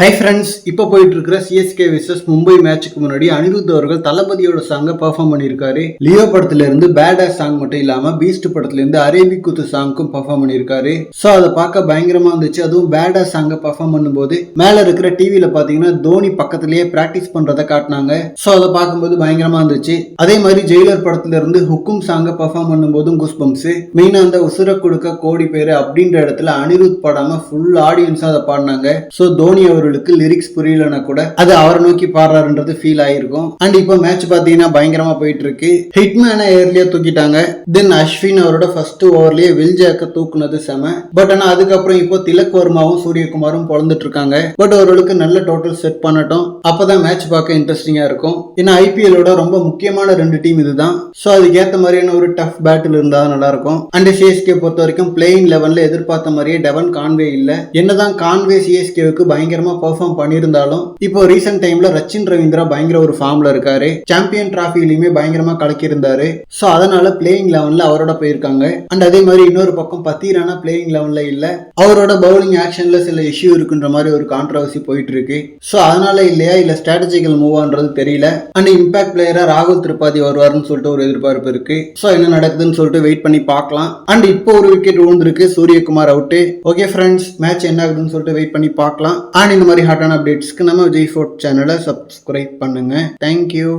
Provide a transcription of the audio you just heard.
Hi friends, இப்போ போயிட்டு இருக்கிற சிஎஸ்கே விசஸ் மும்பை மேட்சுக்கு முன்னாடி அனிருத் அவர்கள் தளபதியோட சாங்கை பெர்ஃபார்ம் பண்ணியிருக்காரு. லியோ படத்துல இருந்து பேட் ஆஸ் சாங் மட்டும் இல்லாம பீஸ்ட் படத்துல இருந்து அரேபிக் குத்து சாங்க்கும் பெர்ஃபார்ம் பண்ணியிருக்காரு. ஸோ அதை பார்க்க பயங்கரமா இருந்துச்சு. அதுவும் பேட் ஆஸ் சாங்கை பெர்ஃபார்ம் பண்ணும்போது மேல இருக்கிற டிவியில பாத்தீங்கன்னா தோனி பக்கத்திலேயே பிராக்டிஸ் பண்றதை காட்டினாங்க. ஸோ அதை பார்க்கும்போது பயங்கரமா இருந்துச்சு. அதே மாதிரி ஜெயிலர் படத்துல இருந்து ஹுக்கும் சாங்கை பெர்ஃபார்ம் பண்ணும்போதும் குஸ் பம்ப்ஸ். மெயினா அந்த உசுர கொடுக்க கோடி பேரு அப்படின்ற இடத்துல அனிருத் பாடாம ஃபுல் ஆடியன்ஸா அதை பாடினாங்க. ஸோ தோனி அவர்களுக்கு லிரிக்ஸ் புரியலனா கூட அது அவரை நோக்கி பாடுறாருன்றது ஃபீல் ஆயிருக்கும். அண்ட் இப்போ மேட்ச் பாத்தீங்கன்னா பயங்கரமா போயிட்டு இருக்கு. ஹிட்மேனை ஏர்லியா தூக்கிட்டாங்க. தென் அஸ்வின் அவரோட ஃபர்ஸ்ட் ஓவர்லயே வில் ஜாக்க தூக்குனது செம. பட் ஆனா அதுக்கப்புறம் இப்போ திலக் வர்மாவும் சூரியகுமாரும் பொழந்துட்டு இருக்காங்க. பட் அவர்களுக்கு நல்ல டோட்டல் செட் பண்ணட்டும், அப்பதான் மேட்ச் பார்க்க இன்ட்ரெஸ்டிங்கா இருக்கும். ஏன்னா ஐபிஎலோட ரொம்ப முக்கியமான ரெண்டு டீம் இதுதான். ஸோ அதுக்கேற்ற மாதிரியான ஒரு டஃப் பேட்டில் இருந்தா நல்லா இருக்கும். அண்ட் சிஎஸ்கே பொறுத்த வரைக்கும் பிளேயிங் லெவன்ல எதிர்பார்த்த மாதிரியே டெவன் கான்வே இல்ல. என்னதான் கான்வே சிஎஸ்கேவுக்கு பயங்கரமா பெர்ஃபார்ம் பண்ணியிருந்தாலும் இப்போ ரீசெண்ட் டைம்ல ரச்சின் ரவீந்திரா பயங்கர ஒரு ஃபார்ம்ல இருக்காரு. சாம்பியன் டிராஃபிலையுமே பயங்கரமா கலக்கி இருந்தாரு. ஸோ அதனால பிளேயிங் லெவன்ல அவரோட போயிருக்காங்க. அண்ட் அதே மாதிரி இன்னொரு பக்கம் பத்தீரானா பிளேயிங் லெவன்ல இல்ல. அவரோட பவுலிங் ஆக்ஷன்ல சில இஷ்யூ இருக்குன்ற மாதிரி ஒரு கான்ட்ரவர்சி போயிட்டு இருக்கு. ஸோ அதனால இல்லையா இல்ல ஸ்ட்ராட்டஜிக்கல் மூவ் ஆன்றது தெரியல. அண்ட் இம்பாக்ட் பிளேயரா ராகுல் திரிபாதி வருவாருன்னு சொல்லிட்டு ஒரு எதிர்பார்ப்பு இருக்கு. ஸோ என்ன நடக்குதுன்னு சொல்லிட்டு வெயிட் பண்ணி பார்க்கலாம். அண்ட் இப்போ ஒரு விக்கெட் விழுந்திருக்கு, Suryakumar out. Okay friends, match என்ன ஆகுதுன்னு சொல்லிட்டு வெயிட் பண்ணி பார்க்கலாம். அண்ட் இந்த மாதிரி ஹாட்டான அப்டேட்ஸ்க்கு நம்ம விஜய் ஃபோர்ட் சேனலை சப்ஸ்கிரைப் பண்ணுங்க. தேங்க்யூ.